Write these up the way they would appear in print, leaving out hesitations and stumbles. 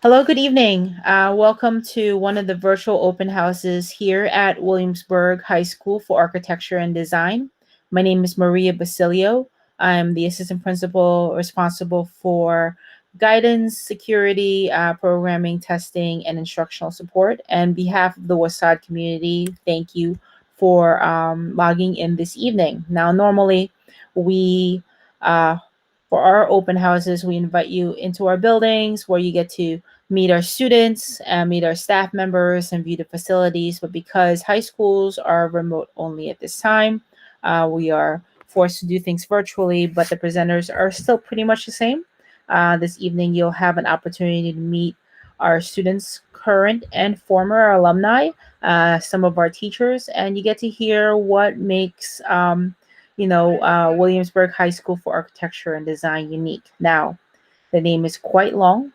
Hello, good evening. Welcome to one of the virtual open houses here at Williamsburg High School for Architecture and Design. My name is Maria Basilio. I'm the assistant principal responsible for guidance, security, programming, testing, and instructional support. And on behalf of the WHSAD community, thank you for logging in this evening. Now, normally we uh, for our open houses, we invite you into our buildings where you get to meet our students, meet our staff members, and view the facilities. But because high schools are remote only at this time, we are forced to do things virtually, but the presenters are still pretty much the same. This evening, you'll have an opportunity to meet our students, current and former alumni, some of our teachers, and you get to hear what makes Williamsburg High School for Architecture and Design unique. Now, the name is quite long,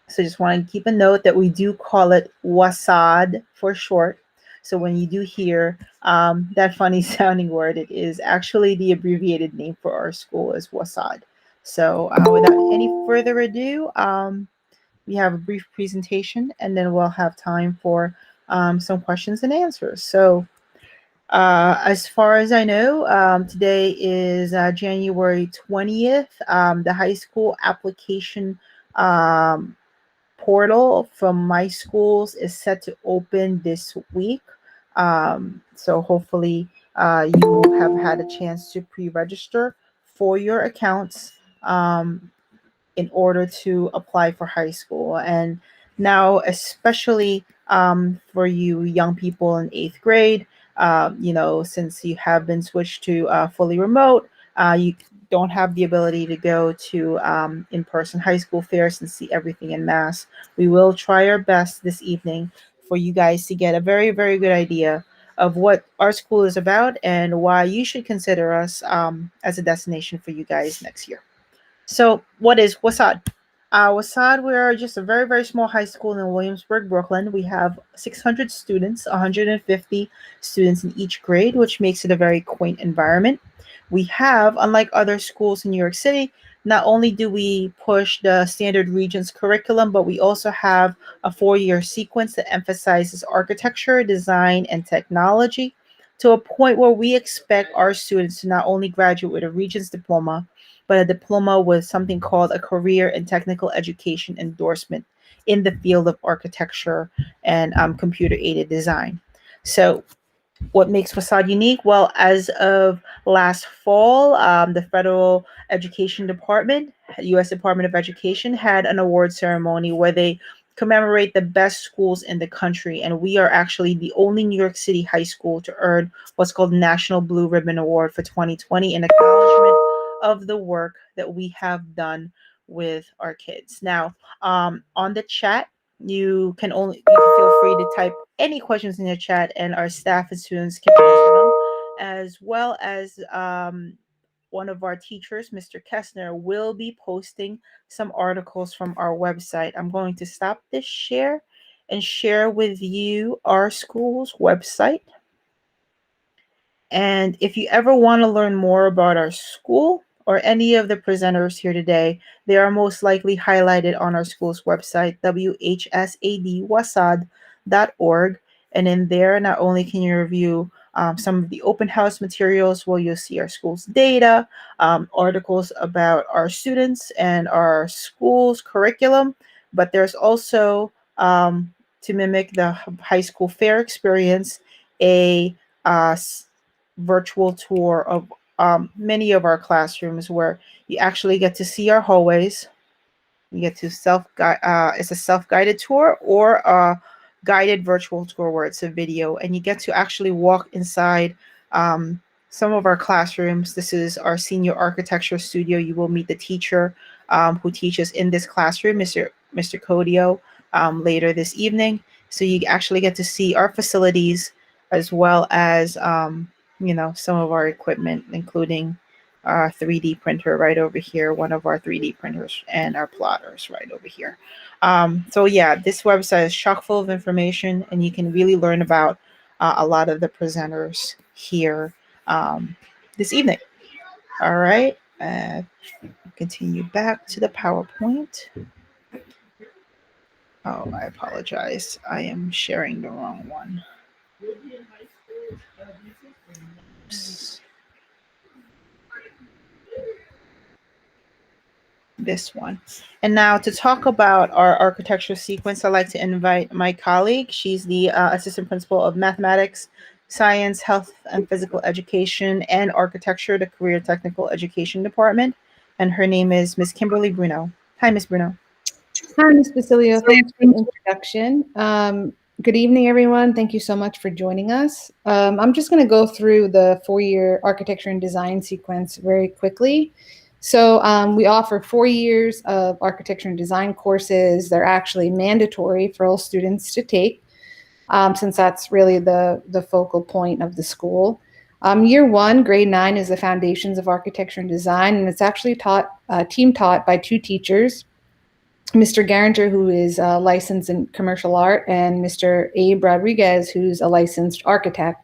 so just want to keep a note that we do call it WHSAD for short. So when you do hear that funny sounding word, it is actually the abbreviated name for our school is WHSAD. So without any further ado, we have a brief presentation and then we'll have time for some questions and answers. So as far as I know, today is January 20th. The high school application portal from my schools is set to open this week. So hopefully you have had a chance to pre-register for your accounts in order to apply for high school. And now, especially for you young people in eighth grade, since you have been switched to fully remote, you don't have the ability to go to in-person high school fairs and see everything in mass. We will try our best this evening for you guys to get a very, very good idea of what our school is about and why you should consider us as a destination for you guys next year. So, what is WHSAD? WHSAD, we are just a very, very small high school in Williamsburg, Brooklyn. We have 600 students, 150 students in each grade, which makes it a very quaint environment. We have, unlike other schools in New York City, not only do we push the standard Regents curriculum, but we also have a 4-year sequence that emphasizes architecture, design, and technology to a point where we expect our students to not only graduate with a Regents diploma, but a diploma with something called a career and technical education endorsement in the field of architecture and computer aided design. So, what makes Wasad unique? Well, as of last fall, the Federal Education Department, U.S. Department of Education, had an award ceremony where they commemorate the best schools in the country. And we are actually the only New York City high school to earn what's called National Blue Ribbon Award for 2020 in acknowledgement of the work that we have done with our kids. Now, on the chat, you can feel free to type any questions in the chat, and our staff and students can answer them, as well as one of our teachers, Mr. Kessner, will be posting some articles from our website. I'm going to stop this share and share with you our school's website. And if you ever want to learn more about our school or any of the presenters here today, they are most likely highlighted on our school's website, WHSAD.org. And in there, not only can you review some of the open house materials where you'll see our school's data, articles about our students and our school's curriculum, but there's also, to mimic the high school fair experience, a virtual tour of many of our classrooms where you actually get to see our hallways. You get to it's a self-guided tour or a guided virtual tour where it's a video, and you get to actually walk inside some of our classrooms. This is our senior architecture studio. You will meet the teacher who teaches in this classroom, Mr. Codio, later this evening. So you actually get to see our facilities as well as some of our equipment, including our 3D printer right over here, one of our 3D printers, and our plotters right over here. So yeah, this website is chock full of information, and you can really learn about a lot of the presenters here this evening. All right, continue back to the PowerPoint. Oh, I apologize. I am sharing the wrong one. Oops. This one. And now to talk about our architecture sequence, I'd like to invite my colleague. She's the assistant principal of mathematics, science, health and physical education, and architecture, the career technical education department. And her name is Miss Kimberly Bruno. Hi, Miss Bruno. Hi, Ms. Basilio. Thanks for the introduction. Good evening, everyone. Thank you so much for joining us. I'm just going to go through the four-year architecture and design sequence very quickly. So we offer 4 years of architecture and design courses. They're actually mandatory for all students to take, since that's really the focal point of the school. Year 1, grade 9, is the foundations of architecture and design, and it's actually team taught by 2 teachers. Mr. Garinger, who is licensed in commercial art, and Mr. Abe Rodriguez, who's a licensed architect.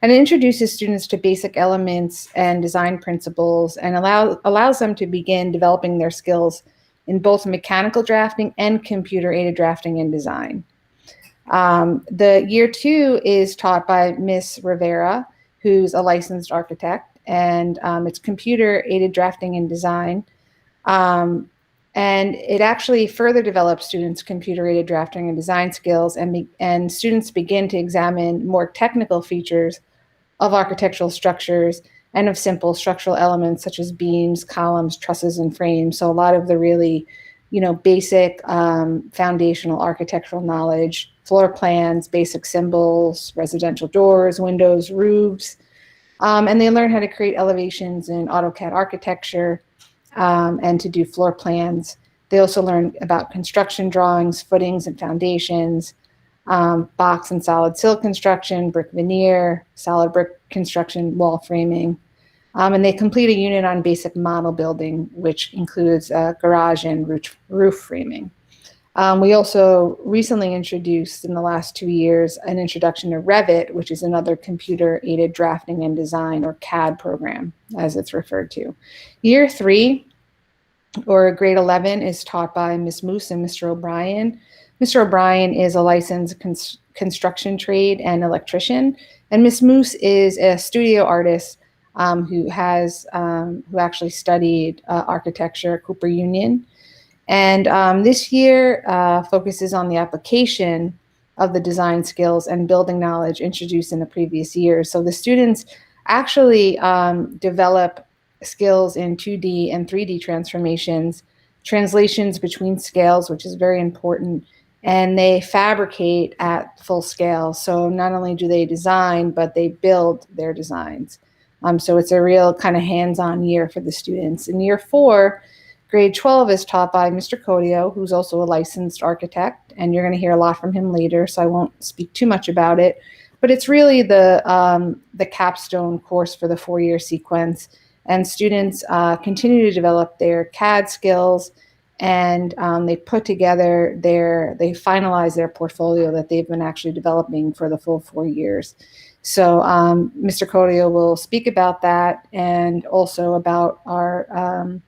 And it introduces students to basic elements and design principles and allows them to begin developing their skills in both mechanical drafting and computer-aided drafting and design. The year 2 is taught by Miss Rivera, who's a licensed architect, and it's computer-aided drafting and design. And it actually further develops students' computer-aided drafting and design skills, and students begin to examine more technical features of architectural structures and of simple structural elements such as beams, columns, trusses, and frames. So a lot of the really, basic foundational architectural knowledge, floor plans, basic symbols, residential doors, windows, roofs, and they learn how to create elevations in AutoCAD architecture, and to do floor plans. They also learn about construction drawings, footings and foundations, box and solid sill construction, brick veneer, solid brick construction, wall framing. And they complete a unit on basic model building, which includes garage and roof framing. We also recently introduced in the last 2 years an introduction to Revit, which is another computer-aided drafting and design, or CAD program, as it's referred to. Year 3, or grade 11, is taught by Ms. Moose and Mr. O'Brien. Mr. O'Brien is a licensed construction trade and electrician, and Ms. Moose is a studio artist who actually studied architecture at Cooper Union. And this year focuses on the application of the design skills and building knowledge introduced in the previous years. So the students actually develop skills in 2D and 3D transformations, translations between scales, which is very important, and they fabricate at full scale. So not only do they design, but they build their designs. So it's a real kind of hands-on year for the students. In year 4, grade 12 is taught by Mr. Codio, who's also a licensed architect, and you're going to hear a lot from him later, so I won't speak too much about it. But it's really the capstone course for the 4-year sequence, and students continue to develop their CAD skills, and they finalize their portfolio that they've been actually developing for the full 4 years. So Mr. Codio will speak about that, and also about our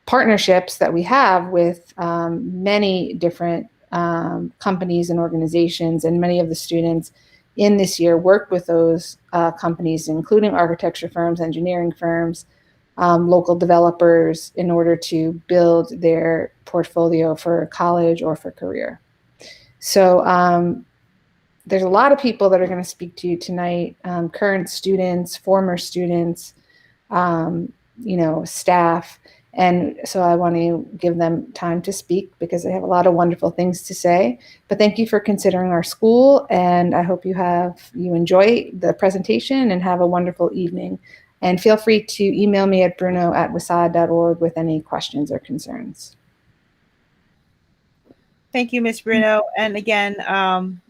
partnerships that we have with many different companies and organizations, and many of the students in this year worked with those companies, including architecture firms, engineering firms, local developers, in order to build their portfolio for college or for career. So there's a lot of people that are going to speak to you tonight, current students, former students, staff. And so I want to give them time to speak because they have a lot of wonderful things to say. But thank you for considering our school, and I hope you enjoy the presentation and have a wonderful evening. And feel free to email me at bruno@whsad.org with any questions or concerns. Thank you, Ms. Bruno. And again,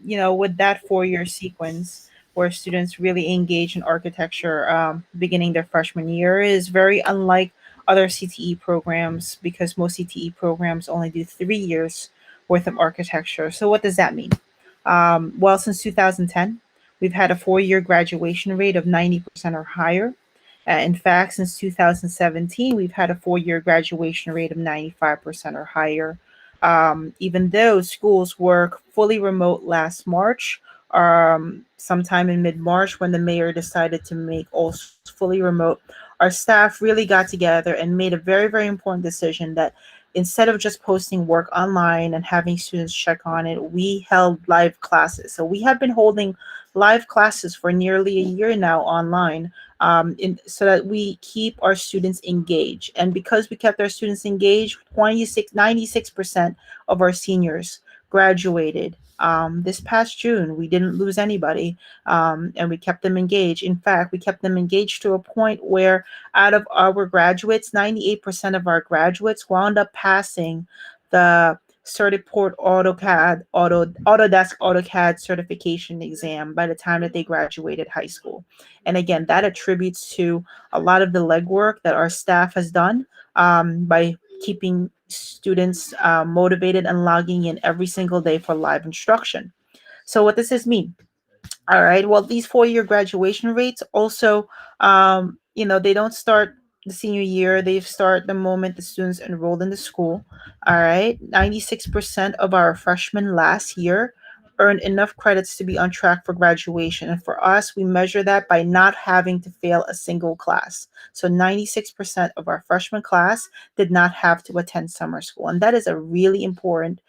with that 4-year sequence where students really engage in architecture beginning their freshman year is very unlike other CTE programs, because most CTE programs only do 3 years worth of architecture. So what does that mean? Well, since 2010, we've had a 4-year graduation rate of 90% or higher. In fact, since 2017, we've had a 4-year graduation rate of 95% or higher. Even though schools were fully remote last March, sometime in mid-March when the mayor decided to make all schools fully remote, our staff really got together and made a very, very important decision that instead of just posting work online and having students check on it, we held live classes. So we have been holding live classes for nearly a year now online, so that we keep our students engaged. And because we kept our students engaged, 96% of our seniors graduated. This past June, we didn't lose anybody, and we kept them engaged. In fact, we kept them engaged to a point where out of our graduates, 98% of our graduates wound up passing the Certiport Autodesk AutoCAD certification exam by the time that they graduated high school. And again, that attributes to a lot of the legwork that our staff has done, by keeping students motivated and logging in every single day for live instruction. So what does this mean? All right. Well, these 4-year graduation rates also, they don't start the senior year. They start the moment the students enrolled in the school. All right. 96% of our freshmen last year earned enough credits to be on track for graduation. And for us, we measure that by not having to fail a single class. So 96% of our freshman class did not have to attend summer school. And that is a really important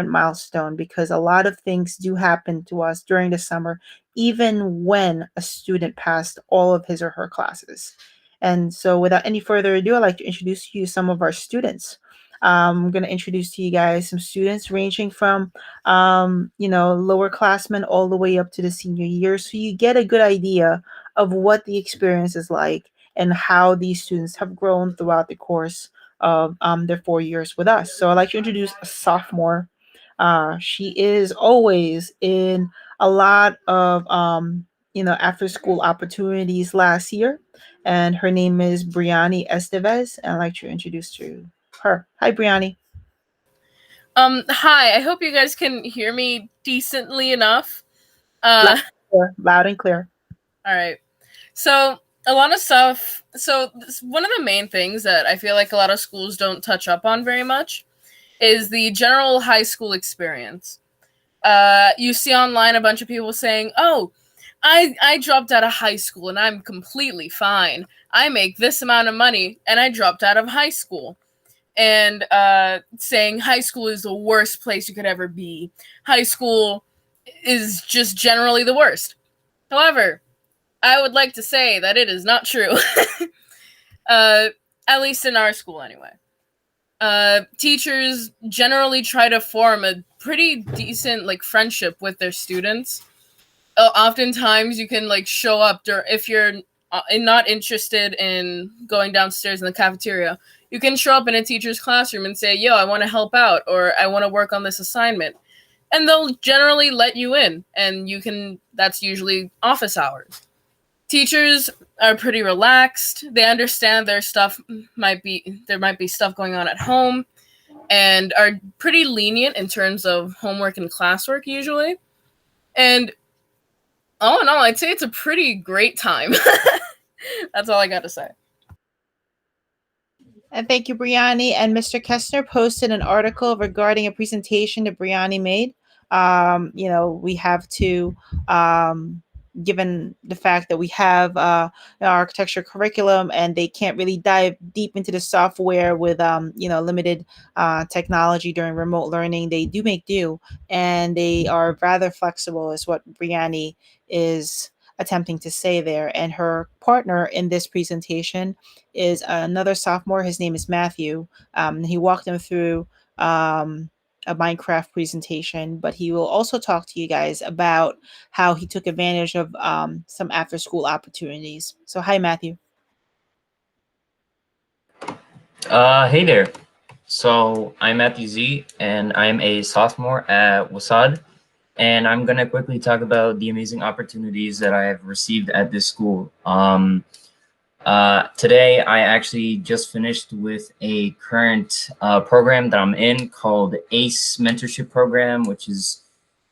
milestone, because a lot of things do happen to us during the summer, even when a student passed all of his or her classes. And so, without any further ado, I'd like to introduce you to some of our students. I'm going to introduce to you guys some students ranging from, lower classmen all the way up to the senior year. So you get a good idea of what the experience is like and how these students have grown throughout the course of their 4 years with us. So I'd like to introduce a sophomore. She is always in a lot of after school opportunities last year, and her name is Briani Estevez, and I'd like to introduce to her. Hi, Briani. Hi, I hope you guys can hear me decently enough. Loud and clear. Loud and clear. All right. So, a lot of stuff. So, one of the main things that I feel like a lot of schools don't touch up on very much is the general high school experience. You see online a bunch of people saying, "Oh, I dropped out of high school and I'm completely fine. I make this amount of money and I dropped out of high school." And saying high school is the worst place you could ever be. High school is just generally the worst. However, I would like to say that it is not true. At least in our school, anyway. Teachers generally try to form a pretty decent friendship with their students. Oftentimes, you can show up if you're not interested in going downstairs in the cafeteria. You can show up in a teacher's classroom and say, "Yo, I want to help out," or "I want to work on this assignment," and they'll generally let you in. And that's usually office hours. Teachers are pretty relaxed. They understand there might be stuff going on at home, and are pretty lenient in terms of homework and classwork usually. And all in all, I'd say it's a pretty great time. That's all I got to say. And thank you, Briani. And Mr. Kestner posted an article regarding a presentation that Briani made. We have to, given the fact that we have our architecture curriculum and they can't really dive deep into the software with, limited technology during remote learning, they do make do, and they are rather flexible, is what Briani is attempting to say there. And her partner in this presentation is another sophomore. His name is Matthew. He walked them through a Minecraft presentation, but he will also talk to you guys about how he took advantage of some after school opportunities. So, hi, Matthew. Hey there. So I'm Matthew Z, and I'm a sophomore at WHSAD, and I'm gonna quickly talk about the amazing opportunities that I have received at this school. Today, I actually just finished with a current program that I'm in called ACE Mentorship Program, which is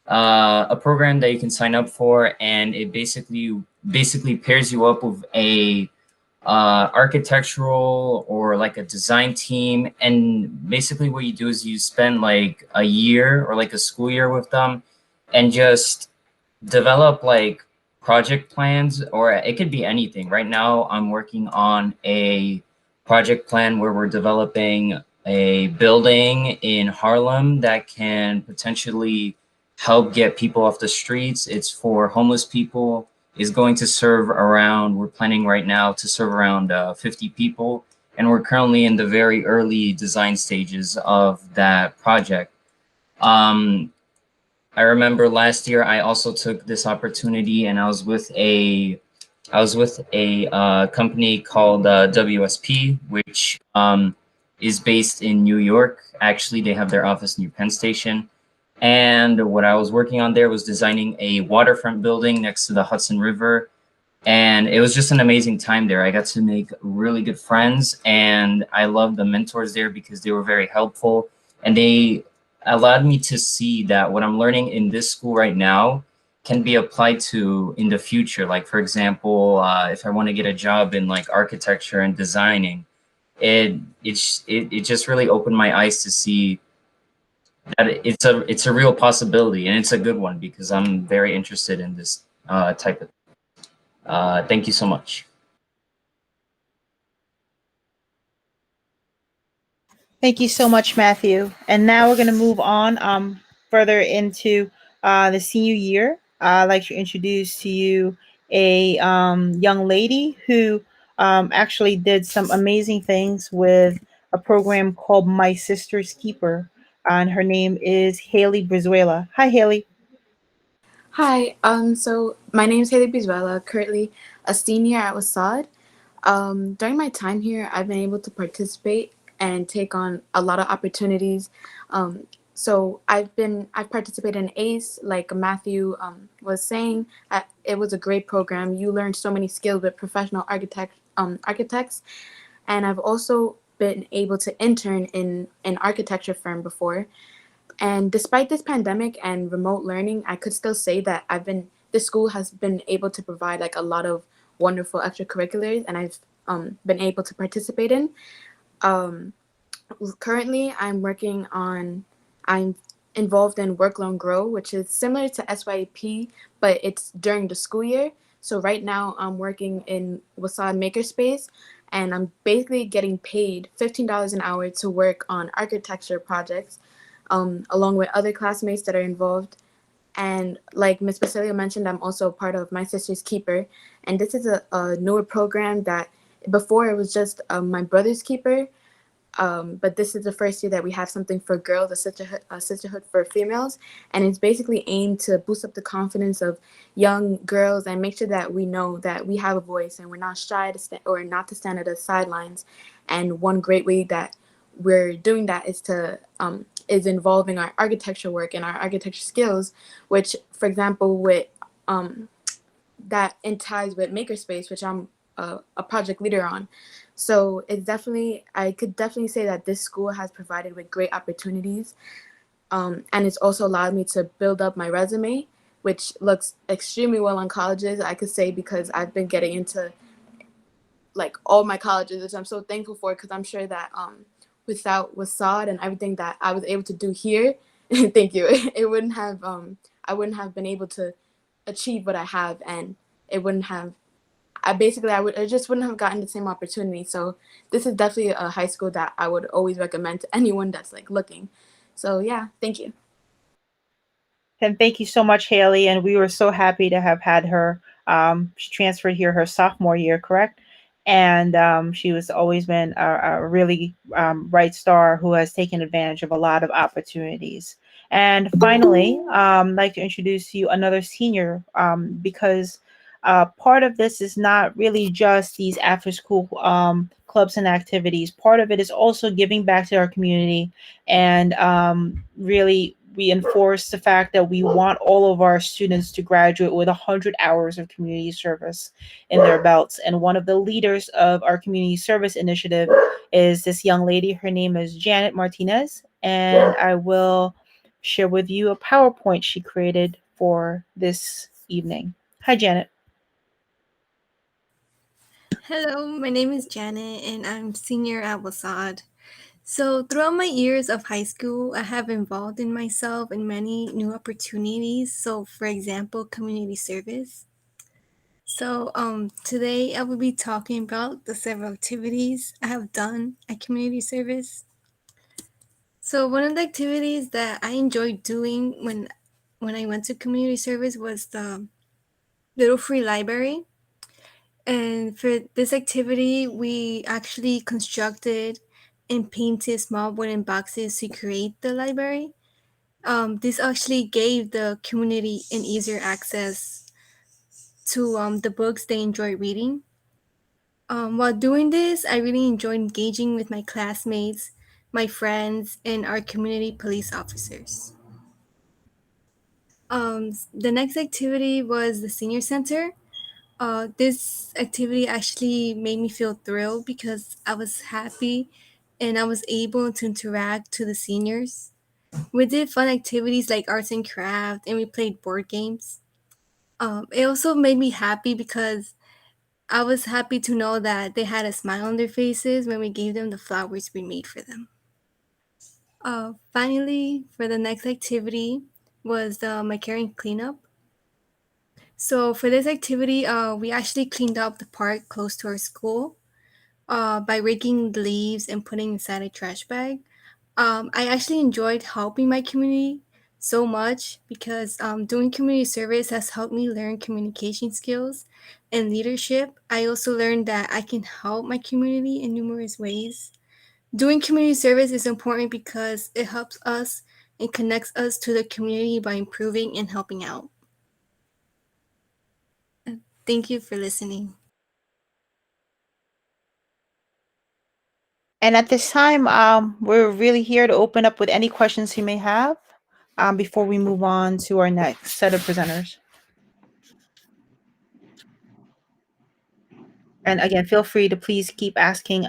a program that you can sign up for, and it basically pairs you up with a architectural or like a design team. And basically what you do is you spend like a year or like a school year with them and just develop like project plans, or it could be anything. Right now I'm working on a project plan where we're developing a building in Harlem that can potentially help get people off the streets. It's for homeless people. Is going to serve around, we're planning right now to serve around 50 people. And we're currently in the very early design stages of that project. I remember last year I also took this opportunity and I was with a company called WSP, which is based in New York. Actually, they have their office near Penn Station. And what I was working on there was designing a waterfront building next to the Hudson River. And it was just an amazing time there. I got to make really good friends, and I love the mentors there because they were very helpful. And they allowed me to see that what I'm learning in this school right now can be applied to in the future. Like, for example, if I want to get a job in like architecture and designing, it just really opened my eyes to see that it's a real possibility, and it's a good one because I'm very interested in this type of. Thank you so much. Thank you so much, Matthew. And now we're going to move on further into the senior year. I'd like to introduce to you a young lady who actually did some amazing things with a program called My Sister's Keeper. And her name is Haley Brizuela. Hi, Haley. Hi, so my name is Haley Bizuela, currently a senior at WHSAD. During my time here, I've been able to participate and take on a lot of opportunities. So I've participated in ACE, like Matthew was saying. It was a great program. You learned so many skills with professional architects, and I've also been able to intern in an architecture firm before. And despite this pandemic and remote learning, I could still say that this school has been able to provide like a lot of wonderful extracurriculars, and I've been able to participate in. Currently, I'm involved in Work Learn Grow, which is similar to SYP, but it's during the school year. So right now I'm working in WHSAD Makerspace, and I'm basically getting paid $15 an hour to work on architecture projects, along with other classmates that are involved. And like Ms. Basilio mentioned, I'm also part of My Sister's Keeper. And this is a newer program that before it was just My Brother's Keeper. But this is the first year that we have something for girls, a sisterhood for females. And it's basically aimed to boost up the confidence of young girls and make sure that we know that we have a voice and we're not shy or not to stand at the sidelines. And one great way that we're doing that is involving our architecture work and our architecture skills, which, for example, with that in ties with Makerspace, which I'm a project leader on. So I could definitely say that this school has provided with great opportunities, and it's also allowed me to build up my resume, which looks extremely well on colleges, I could say, because I've been getting into like all my colleges, which I'm so thankful for, because I'm sure that without WHSAD and everything that I was able to do here, thank you, I wouldn't have been able to achieve what I have, and it wouldn't have I just wouldn't have gotten the same opportunity. So this is definitely a high school that I would always recommend to anyone that's like looking. So yeah, thank you. And thank you so much, Haley. And we were so happy to have had her. She transferred here her sophomore year, correct? And she was always been a really bright star who has taken advantage of a lot of opportunities. And finally, I'd like to introduce you another senior, because part of this is not really just these after school clubs and activities. Part of it is also giving back to our community and really reinforce the fact that we want all of our students to graduate with 100 hours of community service in their belts. And one of the leaders of our community service initiative is this young lady. Her name is Janet Martinez, and I will share with you a PowerPoint she created for this evening. Hi, Janet. Hello, my name is Janet and I'm senior at WHSAD. So, throughout my years of high school, I have involved in myself in many new opportunities. So, for example, community service. So, today I will be talking about the several activities I have done at community service. So, one of the activities that I enjoyed doing when I went to community service was the little free library. And for this activity, we actually constructed and painted small wooden boxes to create the library. This actually gave the community an easier access to the books they enjoy reading. While doing this, I really enjoyed engaging with my classmates, my friends, and our community police officers. The next activity was the senior center. This activity actually made me feel thrilled because I was happy and I was able to interact to the seniors. We did fun activities like arts and craft and we played board games. It also made me happy because I was happy to know that they had a smile on their faces when we gave them the flowers we made for them. Finally, for the next activity was the McCarran cleanup. So for this activity, we actually cleaned up the park close to our school by raking the leaves and putting inside a trash bag. I actually enjoyed helping my community so much because doing community service has helped me learn communication skills and leadership. I also learned that I can help my community in numerous ways. Doing community service is important because it helps us and connects us to the community by improving and helping out. Thank you for listening. And at this time, we're really here to open up with any questions you may have before we move on to our next set of presenters. And again, feel free to please keep asking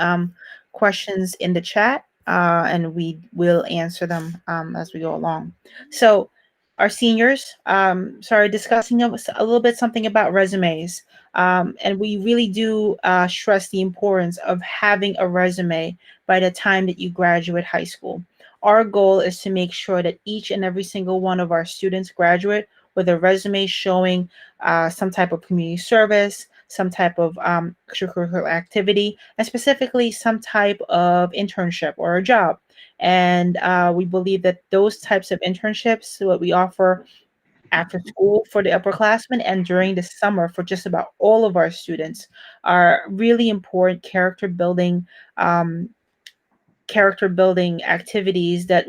questions in the chat, and we will answer them as we go along. So, our seniors, discussing a little bit something about resumes. And we really do stress the importance of having a resume by the time that you graduate high school. Our goal is to make sure that each and every single one of our students graduate with a resume showing some type of community service, some type of extracurricular activity, and specifically some type of internship or a job. And we believe that those types of internships, what we offer after school for the upperclassmen and during the summer for just about all of our students, are really important um, character building activities that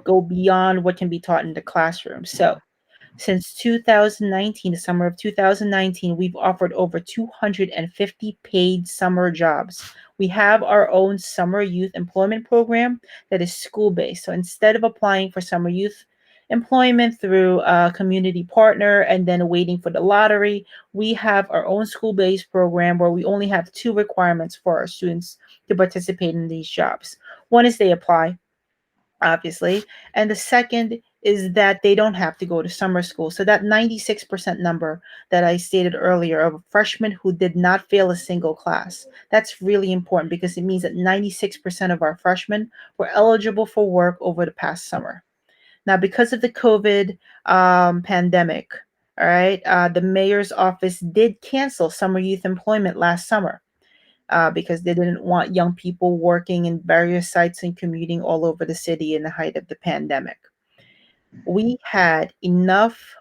go beyond what can be taught in the classroom. So since 2019, the summer of 2019, we've offered over 250 paid summer jobs. We have our own summer youth employment program that is school based. So instead of applying for summer youth employment through a community partner and then waiting for the lottery, we have our own school based program where we only have two requirements for our students to participate in these jobs. One is they apply, obviously. And the second is that they don't have to go to summer school. So that 96% number that I stated earlier of freshmen who did not fail a single class, that's really important because it means that 96% of our freshmen were eligible for work over the past summer. Now, because of the COVID pandemic, all right, the mayor's office did cancel summer youth employment last summer because they didn't want young people working in various sites and commuting all over the city in the height of the pandemic. We had enough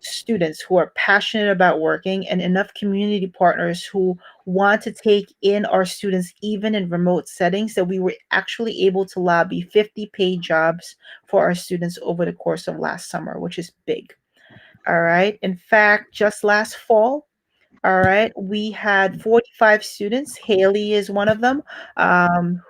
students who are passionate about working and enough community partners who want to take in our students even in remote settings that we were actually able to lobby 50 paid jobs for our students over the course of last summer, which is big. All right. In fact, just last fall, all right. We had 45 students. Haley is one of them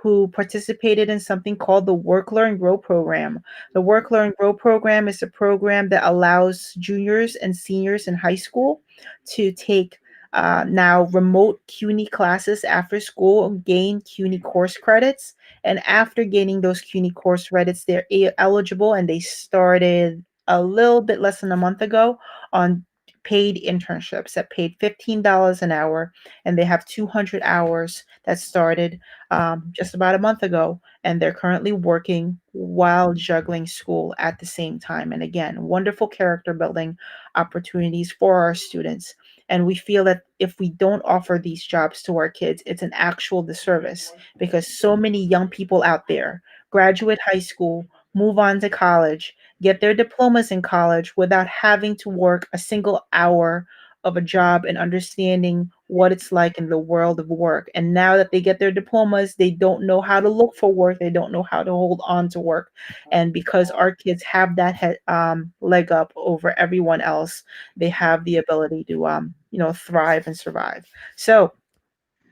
who participated in something called the Work, Learn, Grow program. The Work, Learn, Grow program is a program that allows juniors and seniors in high school to take now remote CUNY classes after school, gain CUNY course credits. And after gaining those CUNY course credits, they're eligible and they started a little bit less than a month ago on paid internships that paid $15 an hour, and they have 200 hours that started just about a month ago, and they're currently working while juggling school at the same time. And again, wonderful character building opportunities for our students. And we feel that if we don't offer these jobs to our kids, it's an actual disservice, because so many young people out there graduate high school, move on to college, get their diplomas in college without having to work a single hour of a job and understanding what it's like in the world of work. And now that they get their diplomas, they don't know how to look for work. They don't know how to hold on to work. And because our kids have that leg up over everyone else, they have the ability to, thrive and survive. So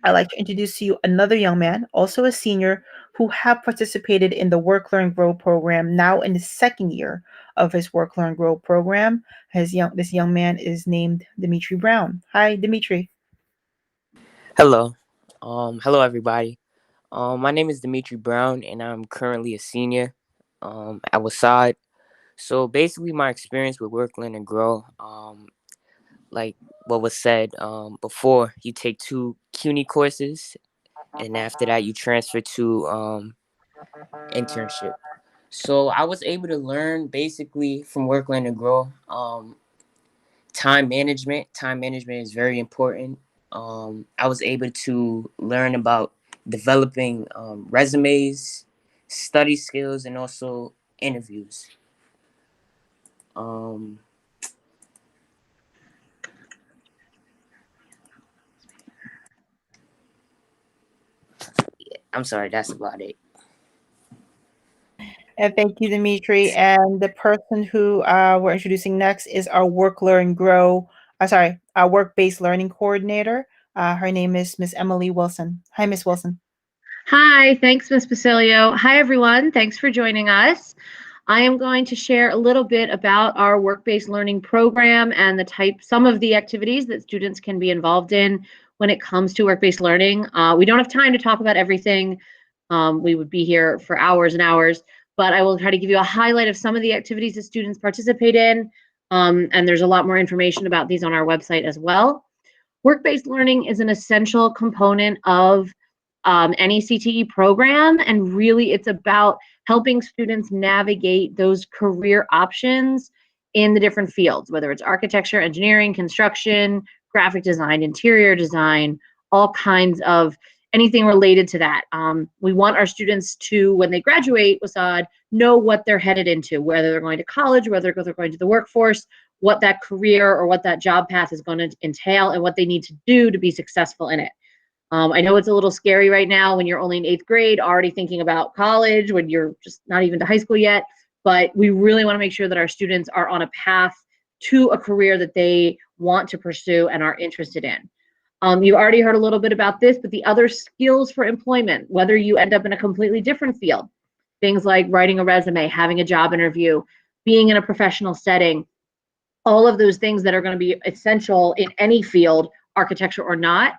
I'd like to introduce to you another young man, also a senior, who have participated in the Work, Learn, Grow program, now in the second year of his Work, Learn, Grow program. This young man is named Dimitri Brown. Hi, Dimitri. Hello. Hello everybody. My name is Dimitri Brown and I'm currently a senior at WHSAD. So basically my experience with Work, Learn, and Grow, like what was said before, you take 2 CUNY courses and after that you transfer to internship. So I was able to learn basically from Work, Learn, and Grow time management. Time management is very important. I was able to learn about developing resumes, study skills, and also interviews. Um, I'm sorry, that's about it. And thank you, Dimitri. And the person who we're introducing next is our Work, Learn, Grow, our Work-Based Learning Coordinator. Her name is Miss Emily Wilson. Hi, Miss Wilson. Hi, thanks, Ms. Basilio. Hi, everyone. Thanks for joining us. I am going to share a little bit about our work-based learning program and some of the activities that students can be involved in when it comes to work-based learning. We don't have time to talk about everything. We would be here for hours and hours, but I will try to give you a highlight of some of the activities that students participate in. And there's a lot more information about these on our website as well. Work-based learning is an essential component of any CTE program, and really it's about helping students navigate those career options in the different fields, whether it's architecture, engineering, construction, graphic design, interior design, all kinds of anything related to that. We want our students to, when they graduate WHSAD, know what they're headed into, whether they're going to college, whether they're going to the workforce, what that career or what that job path is going to entail, and what they need to do to be successful in it. I know it's a little scary right now when you're only in 8th grade, already thinking about college when you're just not even to high school yet, but we really want to make sure that our students are on a path to a career that they want to pursue and are interested in. You already heard a little bit about this, but the other skills for employment, whether you end up in a completely different field, things like writing a resume, having a job interview, being in a professional setting, all of those things that are going to be essential in any field, architecture or not.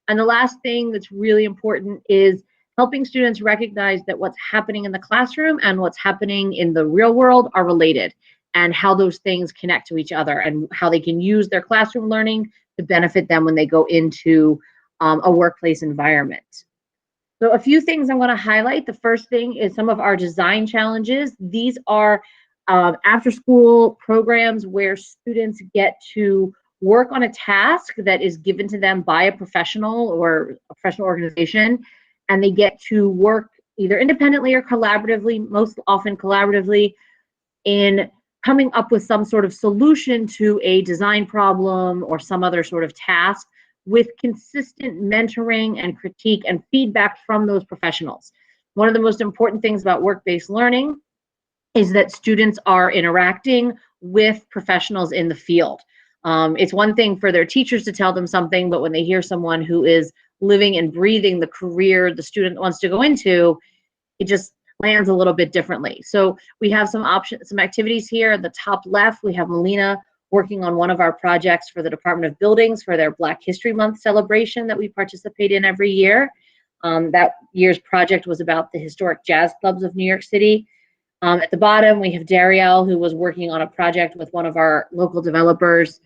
And the last thing that's really important is helping students recognize that what's happening in the classroom and what's happening in the real world are related, and how those things connect to each other and how they can use their classroom learning to benefit them when they go into a workplace environment. So a few things I want to highlight. The first thing is some of our design challenges. These are after-school programs where students get to work on a task that is given to them by a professional or a professional organization, and they get to work either independently or collaboratively, most often collaboratively, in coming up with some sort of solution to a design problem or some other sort of task, with consistent mentoring and critique and feedback from those professionals. One of the most important things about work-based learning is that students are interacting with professionals in the field. It's one thing for their teachers to tell them something, but when they hear someone who is living and breathing the career the student wants to go into, it just lands a little bit differently. So we have some options, some activities here. At the top left, we have Melina working on one of our projects for the Department of Buildings for their Black History Month celebration that we participate in every year. That year's project was about the historic jazz clubs of New York City. At the bottom, we have Darielle, who was working on a project with one of our local developers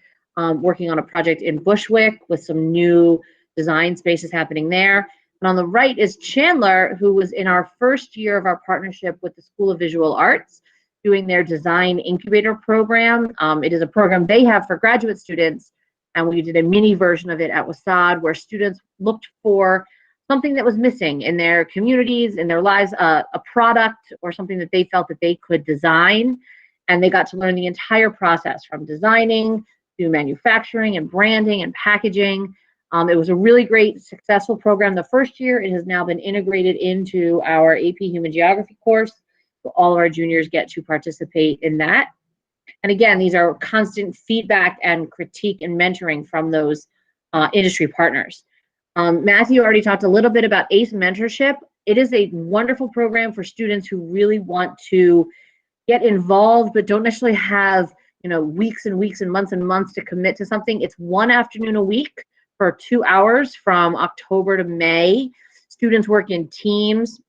working on a project in Bushwick with some new design spaces happening there. And on the right is Chandler, who was in our first year of our partnership with the School of Visual Arts, doing their design incubator program. It is a program they have for graduate students, and we did a mini version of it at WHSAD where students looked for something that was missing in their communities, in their lives, a product or something that they felt that they could design. And they got to learn the entire process from designing to manufacturing and branding and packaging. It was a really great, successful program the first year. It has now been integrated into our AP Human Geography course. So all of our juniors get to participate in that. And again, these are constant feedback and critique and mentoring from those industry partners. Matthew already talked a little bit about ACE mentorship. It is a wonderful program for students who really want to get involved, but don't necessarily have weeks and weeks and months to commit to something. It's one afternoon a week for 2 hours from October to May. Students work in teams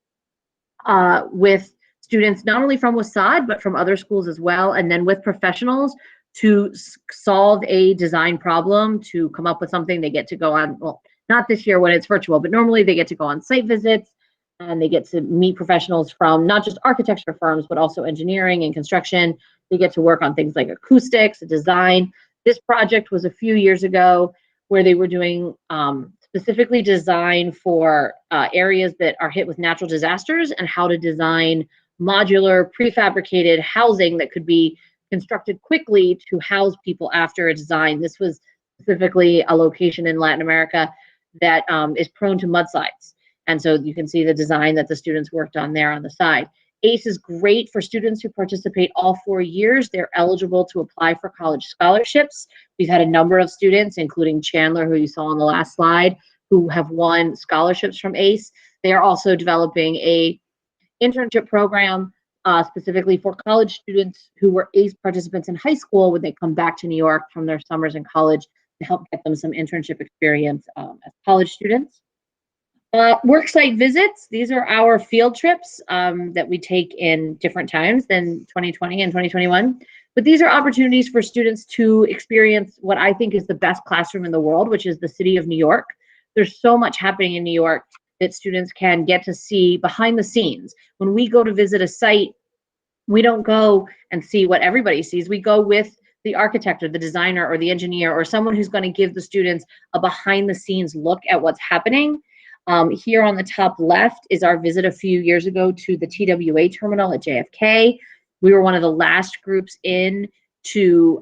with students not only from WHSAD, but from other schools as well, and then with professionals to solve a design problem, to come up with something. They get to go on, well, not this year when it's virtual, but normally they get to go on site visits, and they get to meet professionals from not just architecture firms, but also engineering and construction. They get to work on things like acoustics, design. This project was a few years ago where they were doing specifically design for areas that are hit with natural disasters and how to design modular prefabricated housing that could be constructed quickly to house people after a design. This was specifically a location in Latin America that is prone to mudslides. And so you can see the design that the students worked on there on the side. ACE is great for students who participate all 4 years. They're eligible to apply for college scholarships. We've had a number of students, including Chandler, who you saw on the last slide, who have won scholarships from ACE. They are also developing a internship program specifically for college students who were ACE participants in high school when they come back to New York from their summers in college to help get them some internship experience as college students. Worksite visits, these are our field trips that we take in different times than 2020 and 2021. But these are opportunities for students to experience what I think is the best classroom in the world, which is the city of New York. There's so much happening in New York that students can get to see behind the scenes. When we go to visit a site, we don't go and see what everybody sees. We go with the architect or the designer or the engineer or someone who's going to give the students a behind the scenes look at what's happening. Here on the top left is our visit a few years ago to the TWA terminal at JFK. We were one of the last groups in to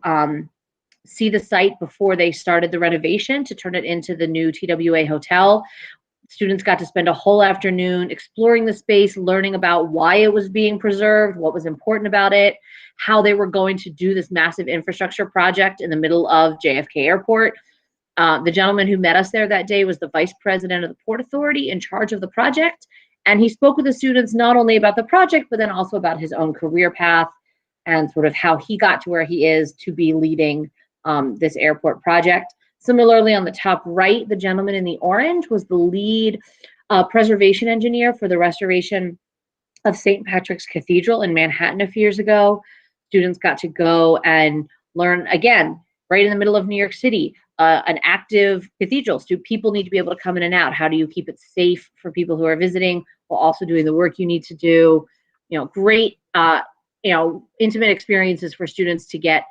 see the site before they started the renovation to turn it into the new TWA hotel. Students got to spend a whole afternoon exploring the space, learning about why it was being preserved, what was important about it, how they were going to do this massive infrastructure project in the middle of JFK Airport. The gentleman who met us there that day was the vice president of the Port Authority in charge of the project. And he spoke with the students not only about the project, but then also about his own career path and sort of how he got to where he is to be leading this airport project. Similarly, on the top right, the gentleman in the orange was the lead preservation engineer for the restoration of St. Patrick's Cathedral in Manhattan a few years ago. Students got to go and learn, again, right in the middle of New York City, an active cathedral. So people need to be able to come in and out. How do you keep it safe for people who are visiting while also doing the work you need to do? Great, intimate experiences for students to get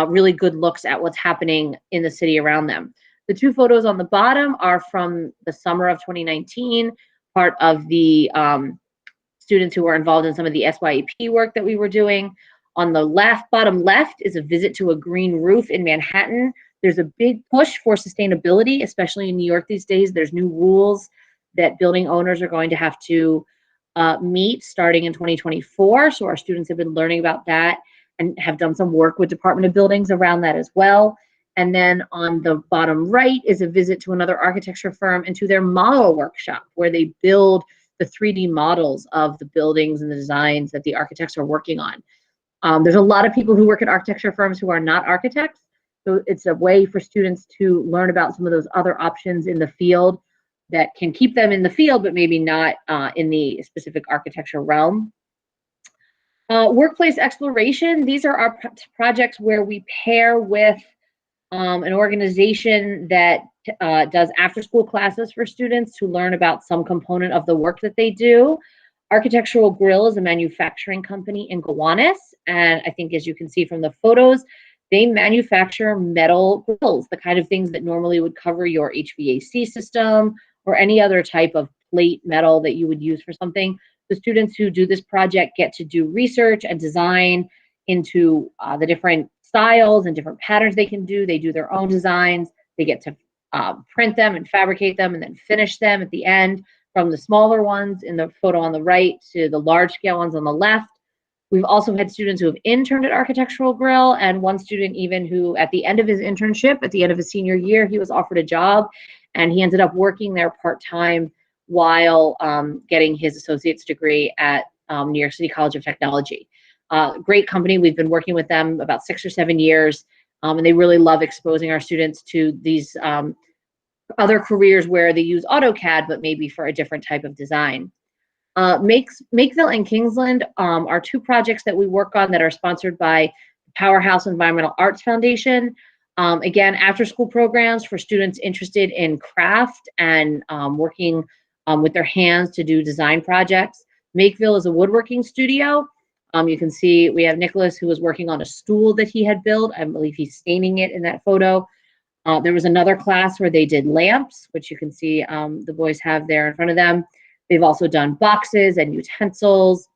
really good looks at what's happening in the city around them. The two photos on the bottom are from the summer of 2019, part of the students who were involved in some of the SYEP work that we were doing. On the bottom left is a visit to a green roof in Manhattan. There's a big push for sustainability, especially in New York these days. There's new rules that building owners are going to have to meet starting in 2024. So our students have been learning about that and have done some work with Department of Buildings around that as well. And then on the bottom right is a visit to another architecture firm and to their model workshop where they build the 3D models of the buildings and the designs that the architects are working on. There's a lot of people who work at architecture firms who are not architects. So it's a way for students to learn about some of those other options in the field that can keep them in the field, but maybe not in the specific architecture realm. Workplace exploration, these are our projects where we pair with an organization that does after-school classes for students to learn about some component of the work that they do. Architectural Grill is a manufacturing company in Gowanus, and I think as you can see from the photos, they manufacture metal grills, the kind of things that normally would cover your HVAC system or any other type of plate metal that you would use for something. The students who do this project get to do research and design into the different styles and different patterns they can do. They do their own designs. They get to print them and fabricate them and then finish them at the end, from the smaller ones in the photo on the right to the large scale ones on the left. We've also had students who have interned at Architectural Grill, and one student even who at the end of his internship, at the end of his senior year, he was offered a job and he ended up working there part-time while getting his associate's degree at New York City College of Technology. Great company. We've been working with them about 6 or 7 years, and they really love exposing our students to these other careers where they use AutoCAD, but maybe for a different type of design. Makeville and Kingsland are 2 projects that we work on that are sponsored by Powerhouse Environmental Arts Foundation. Again, after-school programs for students interested in craft and working with their hands to do design projects. Makeville is a woodworking studio. You can see we have Nicholas, who was working on a stool that he had built. I believe he's staining it in that photo. There was another class where they did lamps, which you can see the boys have there in front of them. They've also done boxes and utensils.